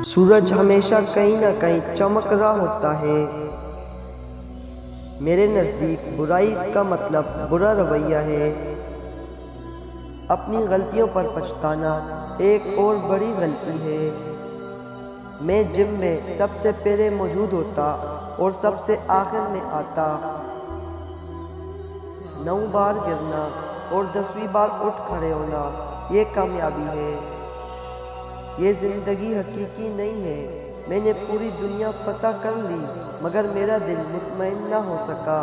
سورج ہمیشہ کہیں نہ کہیں چمک رہا ہوتا ہے۔ میرے نزدیک برائی کا مطلب برا رویہ ہے۔ اپنی غلطیوں پر پچھتانا ایک اور بڑی غلطی ہے۔ میں جم میں سب سے پہلے موجود ہوتا اور سب سے آخر میں آتا۔ 9 بار گرنا اور 10ویں بار اٹھ کھڑے ہونا، یہ کامیابی ہے۔ یہ زندگی حقیقی نہیں ہے۔ میں نے پوری دنیا فتح کر لی مگر میرا دل مطمئن نہ ہو سکا۔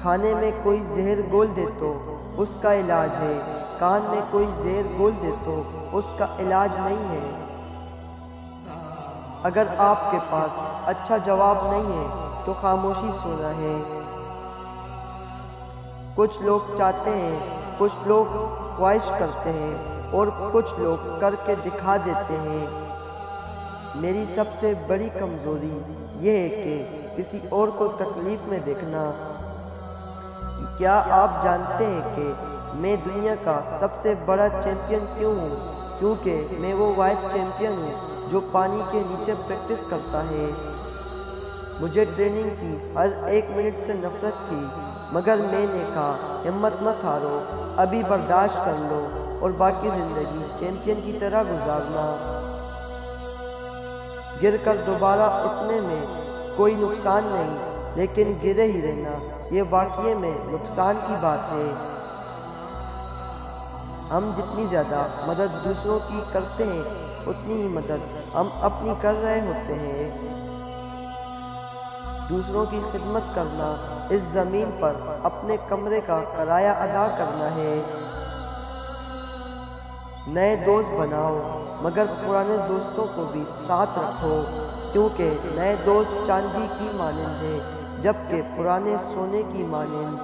کھانے میں کوئی زہر گھول دے تو اس کا علاج ہے، کان میں کوئی زہر گھول دے تو اس کا علاج نہیں ہے۔ اگر آپ کے پاس اچھا جواب نہیں ہے تو خاموشی سونا ہے۔ کچھ لوگ چاہتے ہیں، کچھ لوگ خواہش کرتے ہیں اور کچھ لوگ کر کے دکھا دیتے ہیں۔ میری سب سے بڑی کمزوری یہ ہے کہ کسی اور کو تکلیف میں دیکھنا۔ کیا آپ جانتے ہیں کہ میں دنیا کا سب سے بڑا چیمپئن کیوں ہوں؟ کیونکہ میں وہ واحد چیمپئن ہوں جو پانی کے نیچے پریکٹس کرتا ہے۔ مجھے ٹریننگ کی ہر 1 منٹ سے نفرت تھی مگر میں نے کہا ہمت مت ہارو، ابھی برداشت کر لو اور باقی زندگی چیمپئن کی طرح گزارنا۔ گر کر دوبارہ اٹھنے میں کوئی نقصان نہیں، لیکن گرے ہی رہنا یہ واقعے میں نقصان کی بات ہے۔ ہم جتنی زیادہ مدد دوسروں کی کرتے ہیں اتنی ہی مدد ہم اپنی کر رہے ہوتے ہیں۔ دوسروں کی خدمت کرنا اس زمین پر اپنے کمرے کا کرایہ ادا کرنا ہے۔ نئے دوست بناؤ مگر پرانے دوستوں کو بھی ساتھ رکھو، کیونکہ نئے دوست چاندی کی مانند ہیں جبکہ پرانے سونے کی مانند۔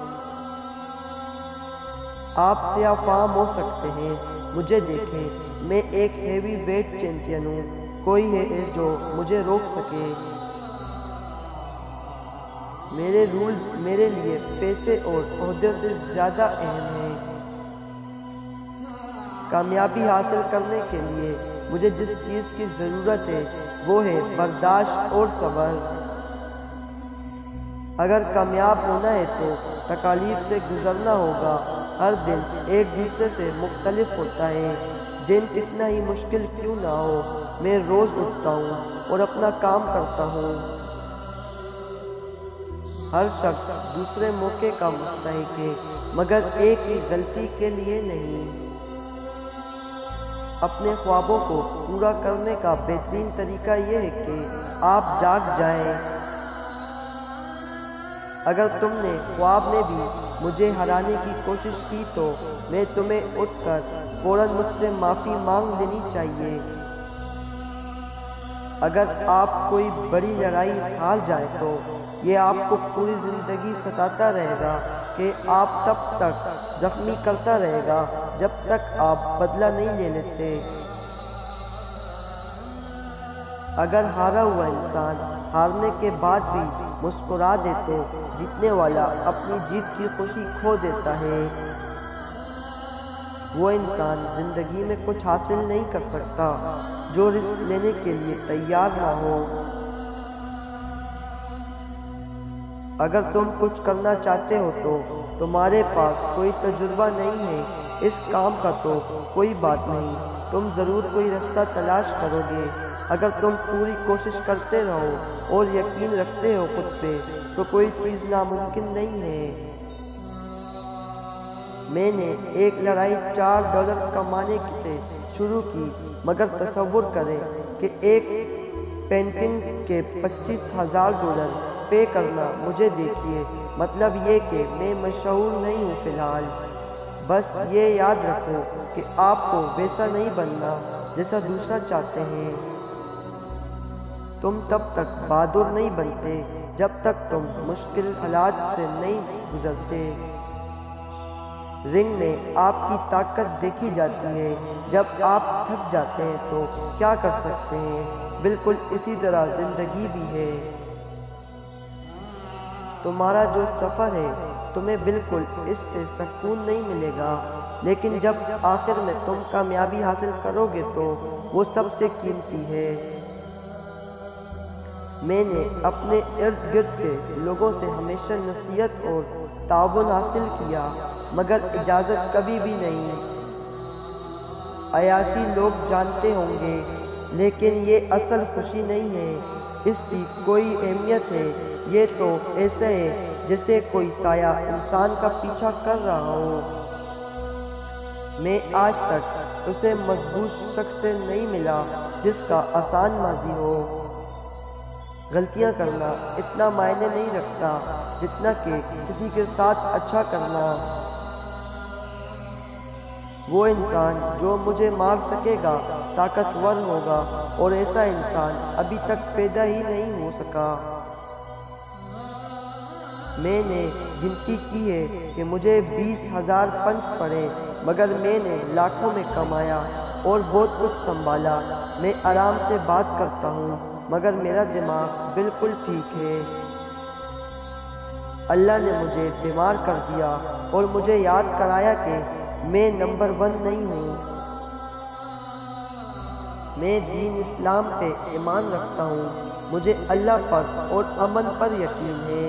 آپ سیاہ فام ہو سکتے ہیں، مجھے دیکھیں، میں ایک ہیوی ویٹ چیمپئن ہوں، کوئی ہے جو مجھے روک سکے؟ میرے رولز میرے لیے پیسے اور عہدے سے زیادہ اہم ہیں۔ کامیابی حاصل کرنے کے لیے مجھے جس چیز کی ضرورت ہے وہ ہے برداشت اور صبر۔ اگر کامیاب ہونا ہے تو تکالیف سے گزرنا ہوگا۔ ہر دن ایک دوسرے سے مختلف ہوتا ہے، دن کتنا ہی مشکل کیوں نہ ہو۔ میں روز اٹھتا ہوں اور اپنا کام کرتا ہوں۔ ہر شخص دوسرے موقع کا مستحق ہے مگر ایک ہی غلطی کے لیے نہیں۔ اپنے خوابوں کو پورا کرنے کا بہترین طریقہ یہ ہے کہ آپ جاگ جائیں۔ اگر تم نے خواب میں بھی مجھے ہرانے کی کوشش کی تو میں تمہیں اٹھ کر فوراً مجھ سے معافی مانگ لینی چاہیے۔ اگر آپ کوئی بڑی لڑائی ہار جائیں تو یہ آپ کو پوری زندگی ستاتا رہے گا کہ آپ تب تک زخمی کرتا رہے گا جب تک آپ بدلہ نہیں لے لیتے۔ اگر ہارا ہوا انسان ہارنے کے بعد بھی مسکرا دے تو جیتنے والا اپنی جیت کی خوشی کھو دیتا ہے۔ وہ انسان زندگی میں کچھ حاصل نہیں کر سکتا جو رسک لینے کے لیے تیار نہ ہو۔ اگر تم کچھ کرنا چاہتے ہو تو تمہارے پاس کوئی تجربہ نہیں ہے اس کام کا تو کوئی بات نہیں، تم ضرور کوئی رستہ تلاش کرو گے۔ اگر تم پوری کوشش کرتے رہو اور یقین رکھتے ہو خود پہ تو کوئی چیز ناممکن نہیں ہے۔ میں نے ایک لڑائی $4 کمانے سے شروع کی مگر تصور کریں کہ ایک پینٹنگ کے $25,000 پے کرنا۔ مجھے دیکھیے، مطلب یہ کہ میں مشہور نہیں ہوں فی الحال۔ بس یہ یاد رکھو کہ آپ کو ویسا نہیں بننا جیسا دوسرا چاہتے ہیں۔ تم تب تک بہادر نہیں بنتے جب تک تم مشکل حالات سے نہیں گزرتے۔ رنگ میں آپ کی طاقت دیکھی جاتی ہے، جب آپ تھک جاتے ہیں تو کیا کر سکتے ہیں؟ بالکل اسی طرح زندگی بھی ہے۔ تمہارا جو سفر ہے تمہیں بالکل اس سے سکون نہیں ملے گا، لیکن جب آخر میں تم کامیابی حاصل کرو گے تو وہ سب سے قیمتی ہے۔ میں نے اپنے ارد گرد کے لوگوں سے ہمیشہ نصیحت اور تعاون حاصل کیا، مگر اجازت کبھی بھی نہیں۔ عیاشی لوگ جانتے ہوں گے، لیکن یہ اصل خوشی نہیں ہے، اس کی کوئی اہمیت ہے۔ یہ تو ایسا ہے جیسے کوئی سایہ انسان کا پیچھا کر رہا ہو۔ میں آج تک اسے مضبوط شخص سے نہیں ملا جس کا آسان ماضی ہو۔ غلطیاں کرنا اتنا معنی نہیں رکھتا جتنا کہ کسی کے ساتھ اچھا کرنا۔ وہ انسان جو مجھے مار سکے گا طاقتور ہوگا، اور ایسا انسان ابھی تک پیدا ہی نہیں ہو سکا۔ میں نے گنتی کی ہے کہ مجھے 20,000 پنچ پڑے، مگر میں نے لاکھوں میں کمایا اور بہت کچھ سنبھالا۔ میں آرام سے بات کرتا ہوں، مگر میرا دماغ بالکل ٹھیک ہے۔ اللہ نے مجھے بیمار کر دیا اور مجھے یاد کرایا کہ میں نمبر 1 نہیں ہوں۔ میں دین اسلام پہ ایمان رکھتا ہوں، مجھے اللہ پر اور امن پر یقین ہے۔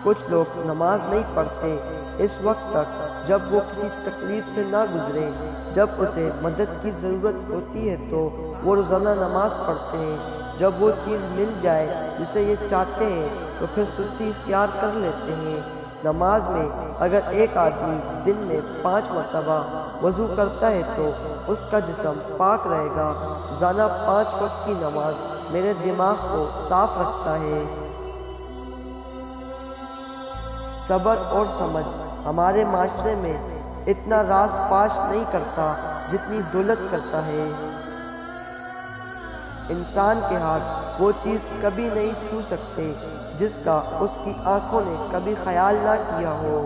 کچھ لوگ نماز نہیں پڑھتے اس وقت تک جب وہ کسی تکلیف سے نہ گزرے۔ جب اسے مدد کی ضرورت ہوتی ہے تو وہ روزانہ نماز پڑھتے ہیں۔ جب وہ چیز مل جائے جسے یہ چاہتے ہیں تو پھر سستی اختیار کر لیتے ہیں۔ نماز میں اگر ایک آدمی دن میں 5 مرتبہ وضو کرتا ہے تو اس کا جسم پاک رہے گا۔ روزانہ 5 وقت کی نماز میرے دماغ کو صاف رکھتا ہے۔ صبر اور سمجھ ہمارے معاشرے میں اتنا راس پاش نہیں کرتا جتنی دولت کرتا ہے۔ انسان کے ہاتھ وہ چیز کبھی نہیں چھو سکتے جس کا اس کی آنکھوں نے کبھی خیال نہ کیا ہو۔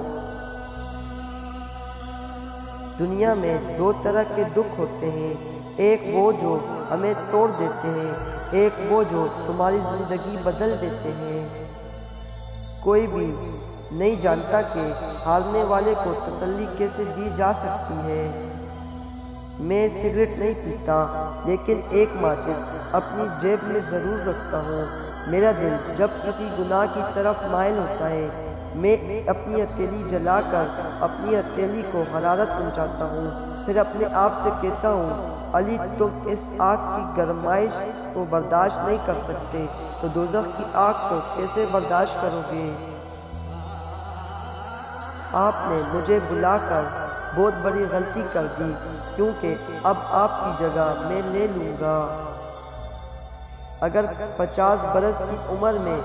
دنیا میں 2 طرح کے دکھ ہوتے ہیں، ایک وہ جو ہمیں توڑ دیتے ہیں، ایک وہ جو تمہاری زندگی بدل دیتے ہیں۔ کوئی بھی نہیں جانتا کہ ہارنے والے کو تسلی کیسے دی جا سکتی ہے۔ میں سگریٹ نہیں پیتا، لیکن ایک ماچس اپنی جیب میں ضرور رکھتا ہوں۔ میرا دل جب کسی گناہ کی طرف مائل ہوتا ہے، میں اپنی ہتھیلی جلا کر اپنی ہتھیلی کو حرارت پہنچاتا ہوں، پھر اپنے آپ سے کہتا ہوں، علی تم اس آگ کی گرمائش کو برداشت نہیں کر سکتے تو دوزخ کی آگ کو کیسے برداشت کرو گے؟ آپ نے مجھے بلا کر بہت بڑی غلطی کر دی، کیونکہ اب آپ کی جگہ میں لے لوں گا۔ اگر 50 برس کی عمر میں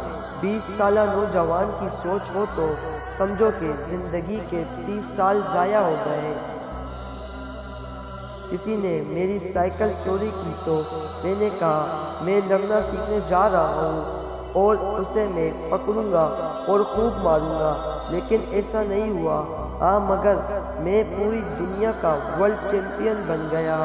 20 سالہ نوجوان کی سوچ ہو تو سمجھو کہ زندگی کے 30 سال ضائع ہو گئے۔ کسی نے میری سائیکل چوری کی تو میں نے کہا میں لڑنا سیکھنے جا رہا ہوں اور اسے میں پکڑوں گا اور خوب ماروں گا، لیکن ایسا نہیں ہوا۔ ہاں، مگر میں پوری دنیا کا ورلڈ چیمپئن بن گیا۔